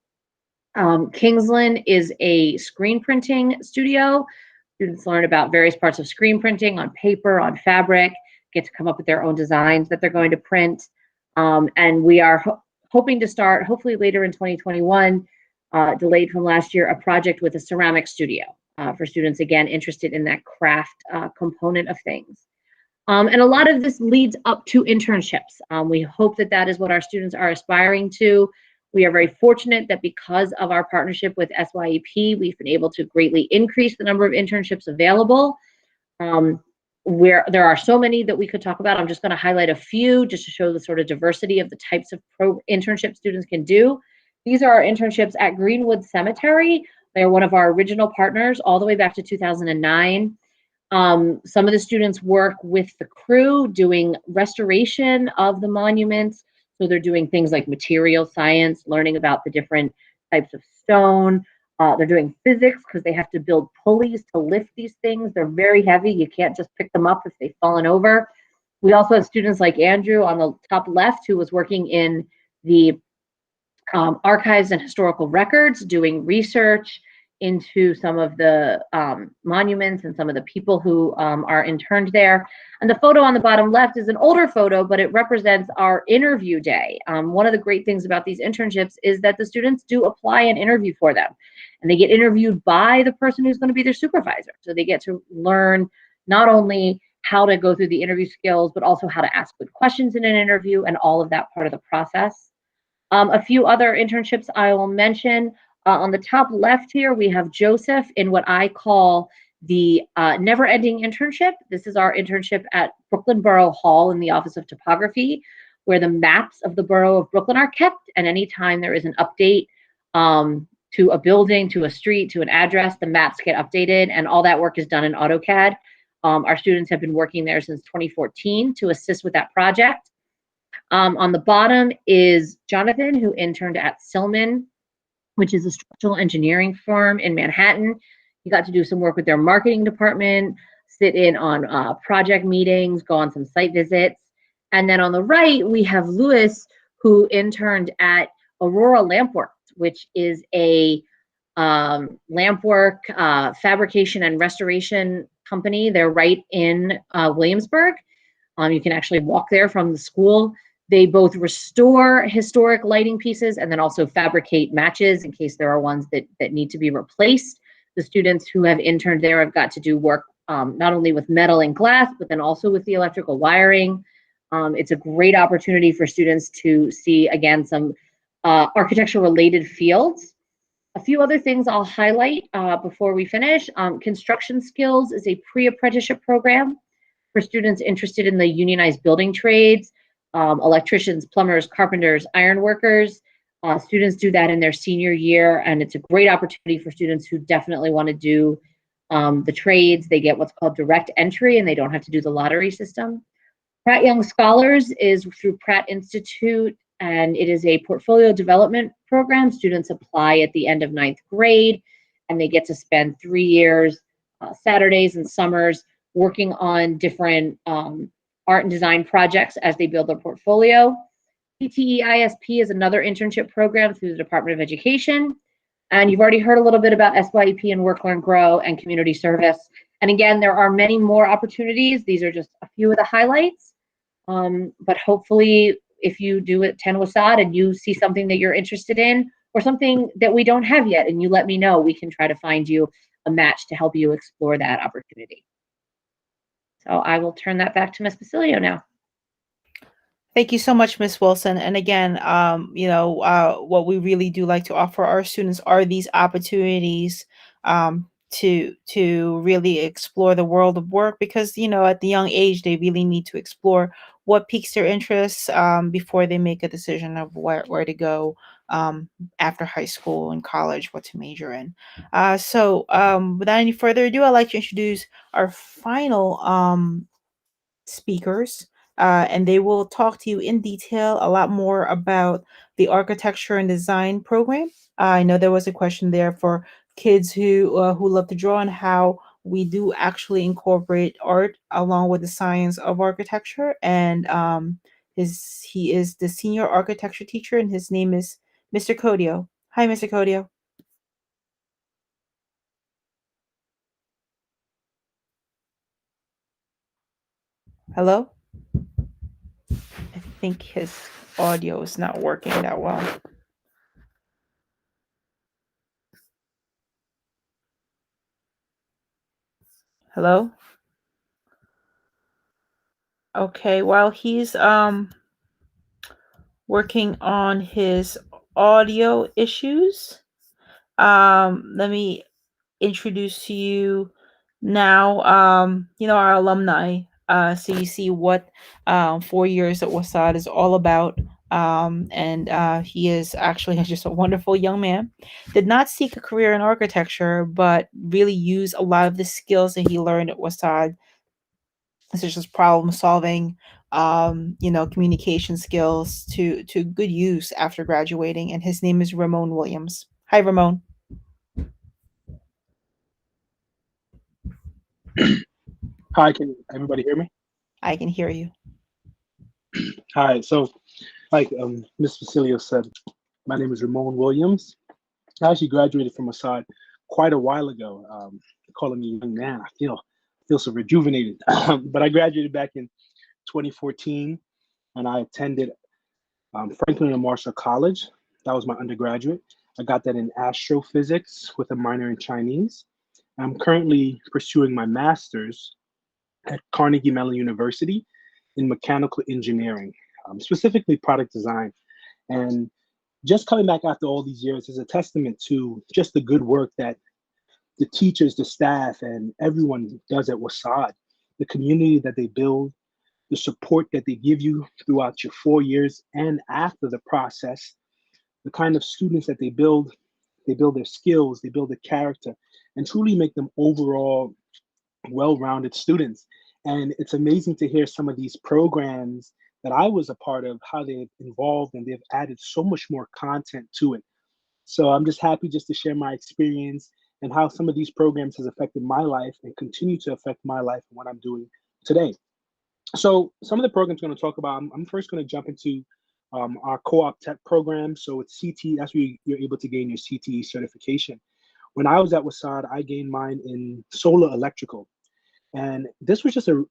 Kingsland is a screen printing studio. Students learn about various parts of screen printing on paper, on fabric, get to come up with their own designs that they're going to print. And we are hoping to start, hopefully later in 2021, delayed from last year, a project with a ceramic studio for students, again, interested in that craft component of things. And a lot of this leads up to internships. We hope that that is what our students are aspiring to. We are very fortunate that because of our partnership with SYEP, we've been able to greatly increase the number of internships available. Where there are so many that we could talk about, I'm just going to highlight a few just to show the sort of diversity of the types of internship students can do. These are our internships at Greenwood Cemetery. They're one of our original partners all the way back to 2009. Some of the students work with the crew doing restoration of the monuments. So they're doing things like material science, learning about the different types of stone. They're doing physics because they have to build pulleys to lift these things. They're very heavy. You can't just pick them up if they've fallen over. We also have students like Andrew on the top left, who was working in the archives and historical records, doing research into some of the monuments and some of the people who are interned there. And the photo on the bottom left is an older photo, but it represents our interview day. One of the great things about these internships is that the students do apply and interview for them. And they get interviewed by the person who's going to be their supervisor. So they get to learn not only how to go through the interview skills, but also how to ask good questions in an interview and all of that part of the process. A few other internships I will mention. On the top left here, we have Joseph in what I call the never-ending internship. This is our internship at Brooklyn Borough Hall in the Office of Topography, where the maps of the borough of Brooklyn are kept, and anytime there is an update to a building, to a street, to an address, the maps get updated, and all that work is done in AutoCAD. Our students have been working there since 2014 to assist with that project. On the bottom is Jonathan, who interned at Silman, which is a structural engineering firm in Manhattan. He got to do some work with their marketing department, sit in on project meetings, go on some site visits. And then on the right, we have Louis, who interned at Aurora Lampworks, which is a lampwork fabrication and restoration company. They're right in Williamsburg. You can actually walk there from the school. They both restore historic lighting pieces and then also fabricate matches in case there are ones that need to be replaced. The students who have interned there have got to do work not only with metal and glass, but then also with the electrical wiring. It's a great opportunity for students to see, again, some architecture-related fields. A few other things I'll highlight before we finish. Construction Skills is a pre-apprenticeship program for students interested in the unionized building trades. Electricians, plumbers, carpenters, ironworkers. Students do that in their senior year, and it's a great opportunity for students who definitely want to do the trades. They get what's called direct entry, and they don't have to do the lottery system. Pratt Young Scholars is through Pratt Institute, and it is a portfolio development program. Students apply at the end of 9th grade, and they get to spend 3 years, Saturdays and summers, working on different art and design projects as they build their portfolio. PTE ISP is another internship program through the Department of Education. And you've already heard a little bit about SYEP and Work, Learn, Grow and community service. And again, there are many more opportunities. These are just a few of the highlights. But hopefully, if you do attend WHSAD and you see something that you're interested in or something that we don't have yet, and you let me know, we can try to find you a match to help you explore that opportunity. So I will turn that back to Ms. Basilio now. Thank you so much, Ms. Wilson. And again, what we really do like to offer our students are these opportunities to really explore the world of work, because at the young age they really need to explore what piques their interests before they make a decision of where to go after high school and college, what to major in. So without any further ado, I'd like to introduce our final speakers, and they will talk to you in detail a lot more about the architecture and design program. I know there was a question there for kids who love to draw, and how we do actually incorporate art along with the science of architecture. And he is the senior architecture teacher, and his name is Mr. Codio. Hi, Mr. Codio. Hello? I think his audio is not working that well. Hello? Okay, while he's working on his audio issues, let me introduce to you now our alumni, so you see what 4 years at WHSAD is all about. And he is actually just a wonderful young man. Did not seek a career in architecture, but really used a lot of the skills that he learned at WHSAD, such as problem solving, communication skills, to good use after graduating. And his name is Ramon Williams. Hi, Ramon. Hi, can everybody hear me? I can hear you. Hi, so like Ms. Basilio said, my name is Ramon Williams. I actually graduated from WHSAD quite a while ago. Calling me young man, I feel so rejuvenated. But I graduated back in 2014, and I attended Franklin and Marshall College. That was my undergraduate. I got that in astrophysics with a minor in Chinese. I'm currently pursuing my master's at Carnegie Mellon University in mechanical engineering, specifically product design. And just coming back after all these years is a testament to just the good work that the teachers, the staff, and everyone does at WHSAD, the community that they build, the support that they give you throughout your 4 years and after the process, the kind of students that they build their skills, they build their character, and truly make them overall well-rounded students. And it's amazing to hear some of these programs that I was a part of, how they've evolved and they've added so much more content to it. So I'm just happy just to share my experience and how some of these programs has affected my life and continue to affect my life and what I'm doing today. So some of the programs I'm going to talk about, I'm first going to jump into our co-op tech program. So it's CT, that's where you're able to gain your CTE certification. When I was at WHSAD, I gained mine in solar electrical. And this was just a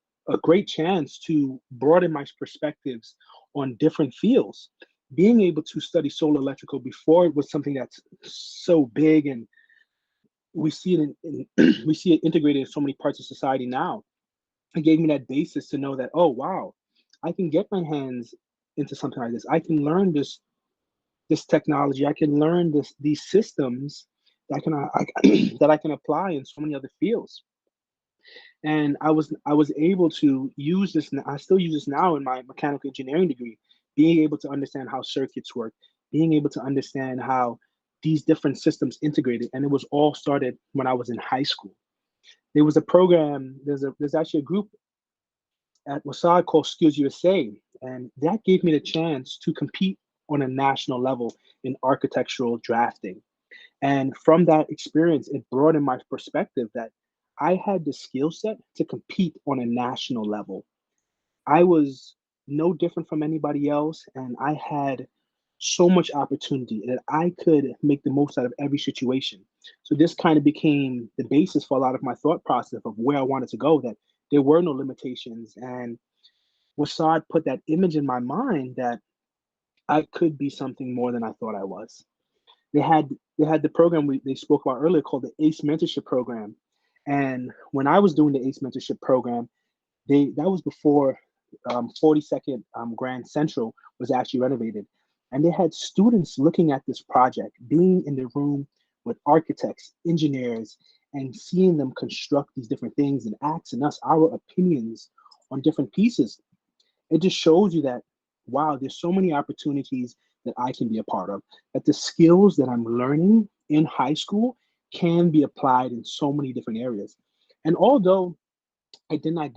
great chance to broaden my perspectives on different fields. Being able to study solar electrical before it was something that's so big, and we see it we see it integrated in so many parts of society now. It gave me that basis to know that, oh wow, I can get my hands into something like this. I can learn this technology. I can learn these systems that I can apply in so many other fields. And I was able to use this. I still use this now in my mechanical engineering degree, being able to understand how circuits work, being able to understand how these different systems integrated. And it was all started when I was in high school. there was a program. There's actually a group at WHSAD called Skills USA, and that gave me the chance to compete on a national level in architectural drafting. And from that experience, it broadened my perspective that I had the skill set to compete on a national level. I was no different from anybody else, and I had so much opportunity that I could make the most out of every situation. So this kind of became the basis for a lot of my thought process of where I wanted to go, that there were no limitations. And Wasad put that image in my mind that I could be something more than I thought I was. They had the program they spoke about earlier called the ACE Mentorship Program. And when I was doing the ACE Mentorship Program, that was before 42nd Grand Central was actually renovated. And they had students looking at this project, being in the room with architects, engineers, and seeing them construct these different things and asking us our opinions on different pieces. It just shows you that, wow, there's so many opportunities that I can be a part of, that the skills that I'm learning in high school can be applied in so many different areas. And although I did not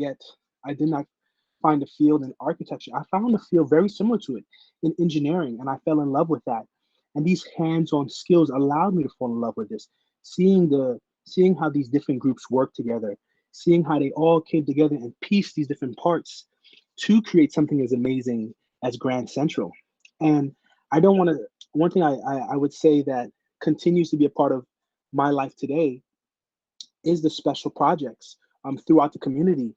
find a field in architecture, I found a field very similar to it in engineering, and I fell in love with that. And these hands-on skills allowed me to fall in love with this, seeing how these different groups work together, seeing how they all came together and pieced these different parts to create something as amazing as Grand Central. And I don't want to, one thing I would say that continues to be a part of my life today is the special projects throughout the community.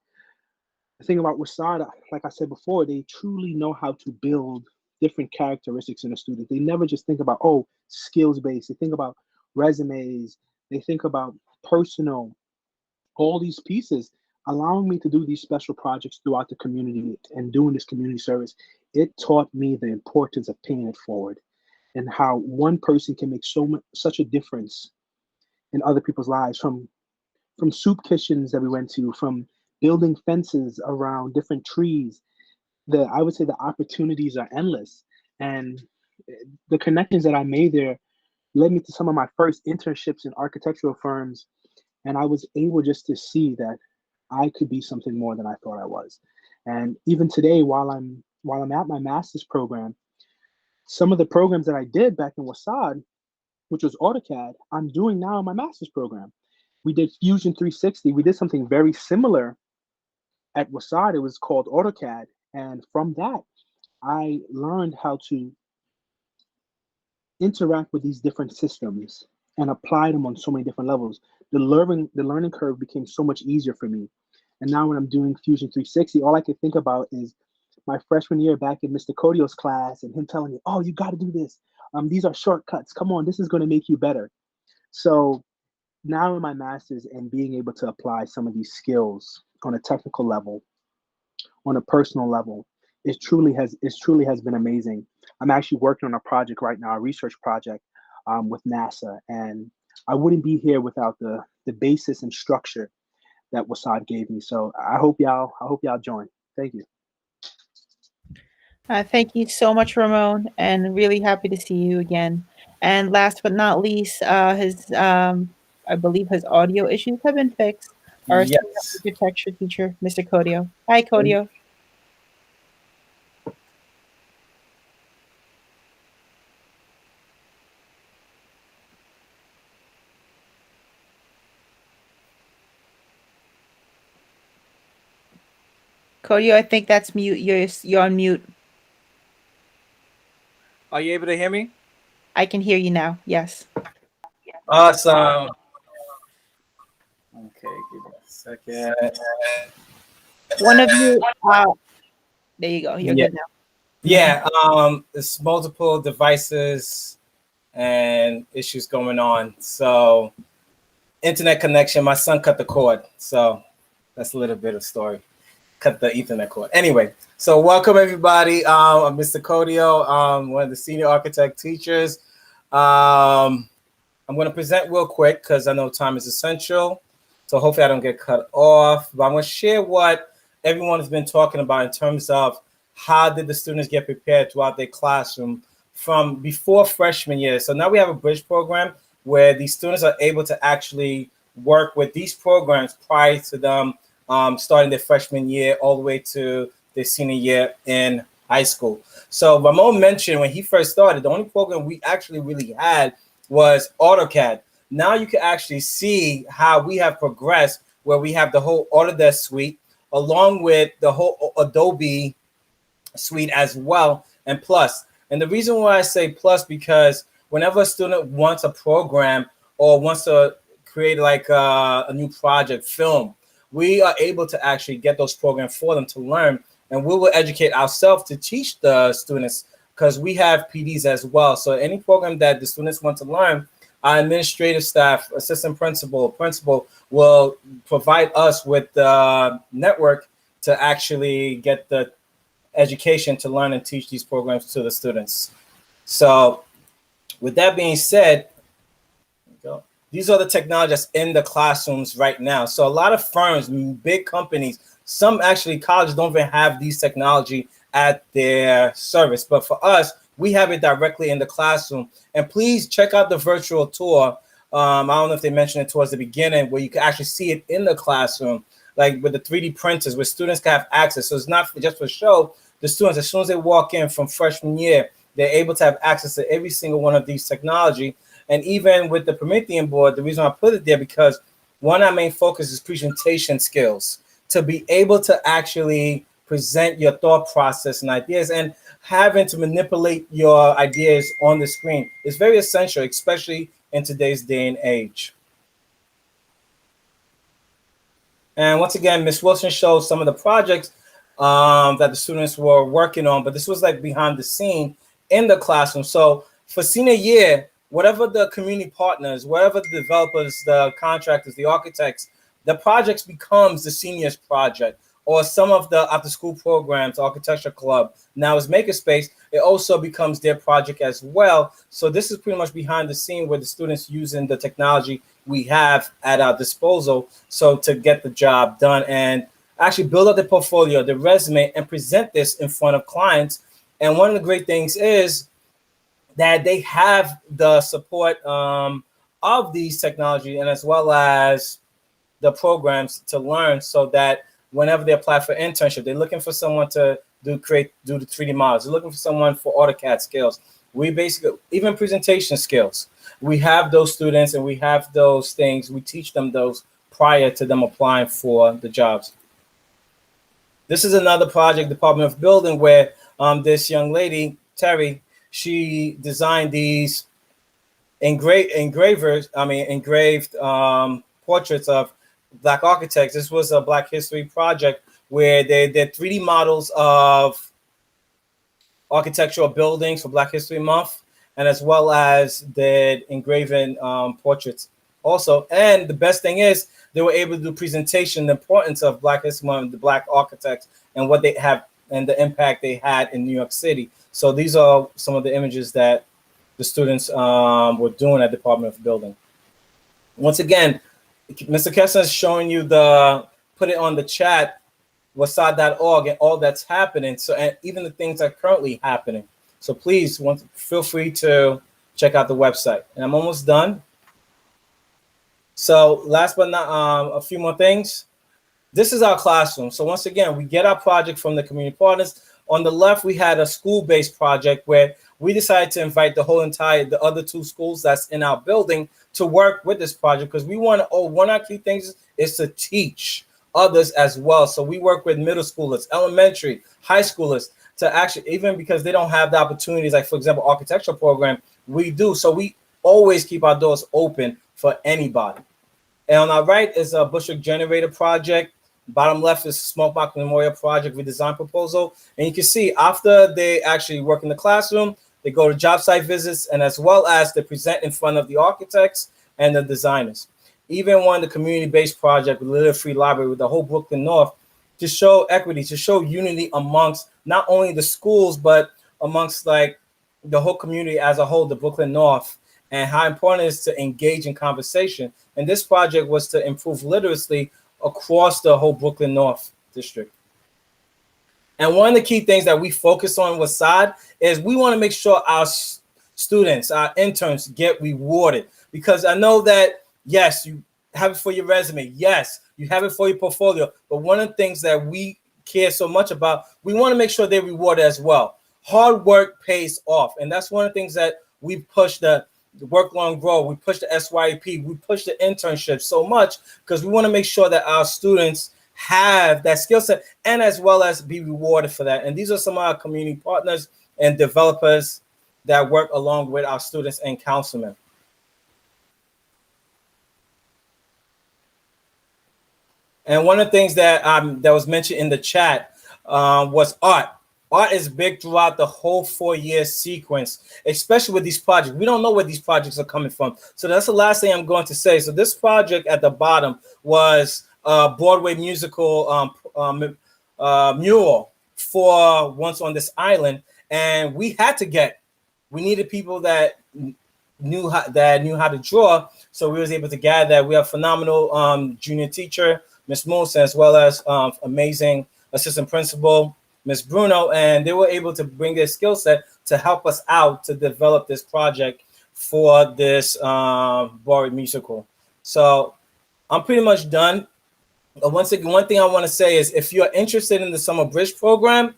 The thing about WSAD, like I said before, they truly know how to build different characteristics in a student. They never just think about, oh, skills based. They think about resumes. They think about personal, all these pieces, allowing me to do these special projects throughout the community and doing this community service. It taught me the importance of paying it forward and how one person can make such a difference in other people's lives, from soup kitchens that we went to, from building fences around different trees. I would say the opportunities are endless. And the connections that I made there led me to some of my first internships in architectural firms. And I was able just to see that I could be something more than I thought I was. And even today, while I'm at my master's program, some of the programs that I did back in WSAD, which was AutoCAD, I'm doing now in my master's program. We did Fusion 360. We did something very similar at WSAD. It was called AutoCAD. And from that, I learned how to interact with these different systems and apply them on so many different levels. The learning curve became so much easier for me. And now when I'm doing Fusion 360, all I can think about is my freshman year back in Mr. Codio's class and him telling me, oh, you got to do this. These are shortcuts. Come on, this is going to make you better. So now in my master's and being able to apply some of these skills on a technical level, on a personal level, it truly has been amazing. I'm actually working on a project right now, a research project with NASA, and I wouldn't be here without the basis and structure that WSAD gave me. So I hope y'all join. Thank you. Thank you so much, Ramon, and really happy to see you again. And last but not least, I believe his audio issues have been fixed. Our Yes. architecture teacher, Mr. Codio. Hi, Codio. Codio, I think that's mute. You're on mute. Are you able to hear me? I can hear you now. Yes. Awesome. Okay, give me a second. One of you. There you go. You're good now. Yeah. There's multiple devices and issues going on. So, internet connection. My son cut the cord. So, that's a little bit of story. Cut the Ethernet cord. Anyway, so welcome everybody. I'm Mr. Codio, one of the senior architect teachers. I'm going to present real quick because I know time is essential. So hopefully I don't get cut off. But I'm going to share what everyone has been talking about in terms of how did the students get prepared throughout their classroom from before freshman year. So now we have a bridge program where these students are able to actually work with these programs prior to them starting their freshman year all the way to their senior year in high school. So Ramon mentioned when he first started, the only program we actually really had was AutoCAD. Now you can actually see how we have progressed, where we have the whole Autodesk suite along with the whole Adobe suite as well, and Plus. And the reason why I say Plus, because whenever a student wants a program or wants to create like a new project, film, we are able to actually get those programs for them to learn. And we will educate ourselves to teach the students, because we have PDs as well. So any program that the students want to learn, our administrative staff, assistant principal will provide us with the network to actually get the education to learn and teach these programs to the students. So with that being said, these are the technologies in the classrooms right now. So a lot of firms, big companies, some actually colleges don't even have these technology at their service. But for us, we have it directly in the classroom. And please check out the virtual tour. I don't know if they mentioned it towards the beginning, where you can actually see it in the classroom, like with the 3D printers, where students can have access. So it's not just for show. The students, as soon as they walk in from freshman year, they're able to have access to every single one of these technology. And even with the Promethean board, the reason I put it there, because one of our main focus is presentation skills, to be able to actually present your thought process and ideas, and having to manipulate your ideas on the screen is very essential, especially in today's day and age. And once again, Ms. Wilson showed some of the projects that the students were working on, but this was like behind the scene in the classroom. So for senior year, whatever the community partners, whatever the developers, the contractors, the architects, the projects becomes the seniors project, or some of the after school programs, architecture club. Now as Makerspace, it also becomes their project as well. So this is pretty much behind the scene where the students using the technology we have at our disposal, so to get the job done and actually build up the portfolio, the resume, and present this in front of clients. And one of the great things is that they have the support of these technology, and as well as the programs to learn, so that whenever they apply for internship, they're looking for someone to do the 3D models. They're looking for someone for AutoCAD skills. We basically, even presentation skills, we have those students and we have those things. We teach them those prior to them applying for the jobs. This is another project, Department of Building, where this young lady, Terry, she designed these engraved portraits of Black architects. This was a Black History project where they did 3D models of architectural buildings for Black History Month, and as well as did engraving portraits also. And the best thing is they were able to do presentation, the importance of Black History Month, the Black architects, and what they have and the impact they had in New York City. So these are some of the images that the students were doing at Department of Building. Once again, Mr. Kessler is showing you put it on the chat, WHSAD.org, and all that's happening. So, and even the things that are currently happening. So please, feel free to check out the website. And I'm almost done. So last but not a few more things. This is our classroom. So once again, we get our project from the community partners. On the left, we had a school-based project where we decided to invite the other two schools that's in our building to work with this project, because we want to, one of our key things is to teach others as well. So we work with middle schoolers, elementary, high schoolers, to actually, even because they don't have the opportunities, like for example, architectural program, we do. So we always keep our doors open for anybody. And on our right is a Bushwick generator project. Bottom left is Smoke Box Memorial Project redesign proposal. And you can see after they actually work in the classroom, they go to job site visits, and as well as they present in front of the architects and the designers. Even one, the community-based project with Little Free Library with the whole Brooklyn North, to show equity, to show unity amongst not only the schools, but amongst like the whole community as a whole, the Brooklyn North, and how important it is to engage in conversation. And this project was to improve literacy across the whole Brooklyn North district. And one of the key things that we focus on with WHSAD is we want to make sure our students, our interns get rewarded, because I know that, yes, you have it for your resume. Yes, you have it for your portfolio. But one of the things that we care so much about, we want to make sure they're rewarded as well. Hard work pays off. And that's one of the things that we push the Work Long Grow, we push the SYP, we push the internship so much because we want to make sure that our students have that skill set and as well as be rewarded for that. And these are some of our community partners and developers that work along with our students and councilmen. And one of the things that that was mentioned in the chat was art. Art is big throughout the whole 4-year sequence, especially with these projects. We don't know where these projects are coming from. So that's the last thing I'm going to say. So this project at the bottom was a Broadway musical mural for Once on This Island. And we needed people that knew how to draw. So we was able to gather that. We have phenomenal junior teacher, Miss Moose, as well as amazing assistant principal, Miss Bruno, and they were able to bring their skill set to help us out to develop this project for this Broadway musical. So I'm pretty much done. Once again, one thing I want to say is if you're interested in the Summer Bridge program,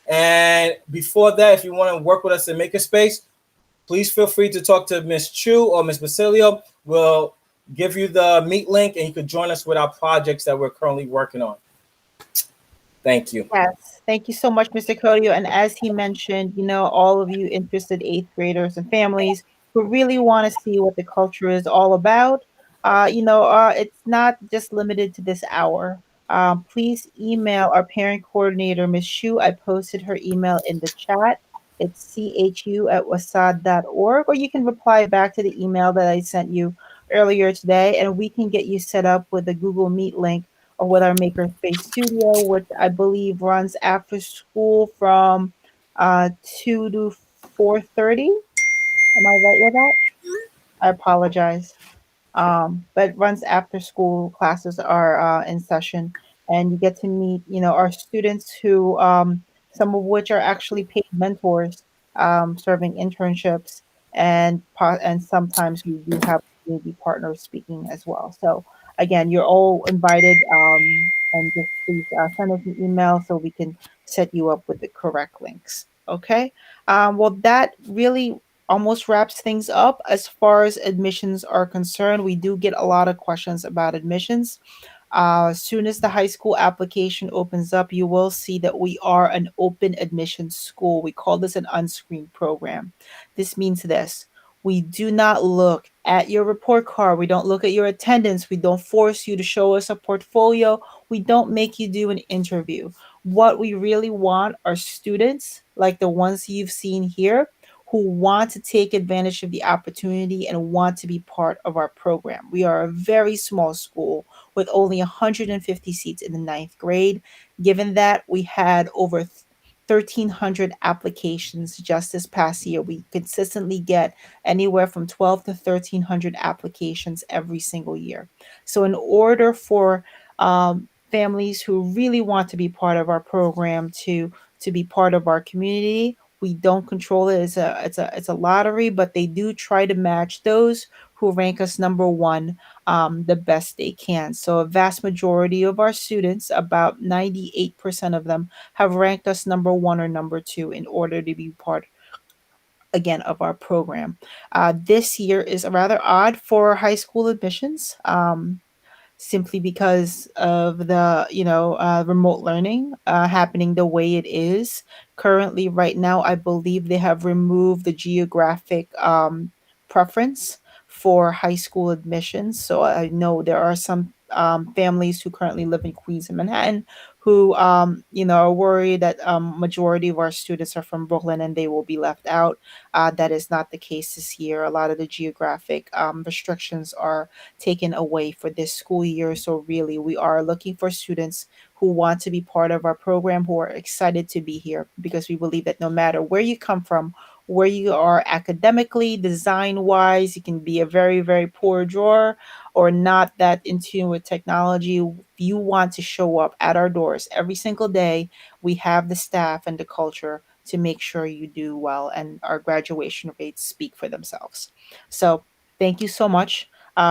and before that, if you want to work with us in Makerspace, please feel free to talk to Miss Chu or Miss Basilio. We'll give you the Meet link, and you can join us with our projects that we're currently working on. Thank you. Yes, thank you so much, Mr. Codio. And as he mentioned, all of you interested 8th graders and families who really want to see what the culture is all about, it's not just limited to this hour. Please email our parent coordinator, Ms. Shu. I posted her email in the chat. It's chu@wasad.org, or you can reply back to the email that I sent you earlier today, and we can get you set up with a Google Meet link or with our Makerspace studio, which I believe runs after school from 2 to 4:30. Am I right with that? I apologize. But runs after school classes are in session, and you get to meet, our students who, some of which are actually paid mentors, serving internships, and sometimes we do have community partners speaking as well. So again, you're all invited, and just please send us an email so we can set you up with the correct links. Okay. Well, that really almost wraps things up as far as admissions are concerned. We do get a lot of questions about admissions. As soon as the high school application opens up, you will see that we are an open admissions school. We call this an unscreened program. This means this. We do not look at your report card. We don't look at your attendance. We don't force you to show us a portfolio. We don't make you do an interview. What we really want are students like the ones you've seen here who want to take advantage of the opportunity and want to be part of our program. We are a very small school with only 150 seats in the 9th grade. Given that we had over 1,300 applications just this past year, we consistently get anywhere from 12 to 1,300 applications every single year. So in order for families who really want to be part of our program to be part of our community, we don't control it. It's a lottery, but they do try to match those who rank us number one the best they can. So a vast majority of our students, about 98% of them, have ranked us number one or number two in order to be part again of our program. This year is rather odd for high school admissions. Simply because of the remote learning happening the way it is currently right now. I believe they have removed the geographic preference for high school admissions. So I know there are some families who currently live in Queens and Manhattan who are worried that majority of our students are from Brooklyn and they will be left out. That is not the case this year. A lot of the geographic restrictions are taken away for this school year. So really, we are looking for students who want to be part of our program, who are excited to be here, because we believe that no matter where you come from, where you are academically, design wise, you can be a very, very poor drawer or not that in tune with technology. If you want to show up at our doors every single day, we have the staff and the culture to make sure you do well, and our graduation rates speak for themselves. So thank you so much.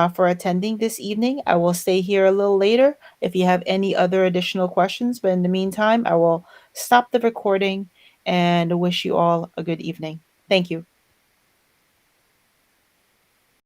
for attending this evening. I will stay here a little later if you have any other additional questions. But in the meantime, I will stop the recording and wish you all a good evening. Thank you.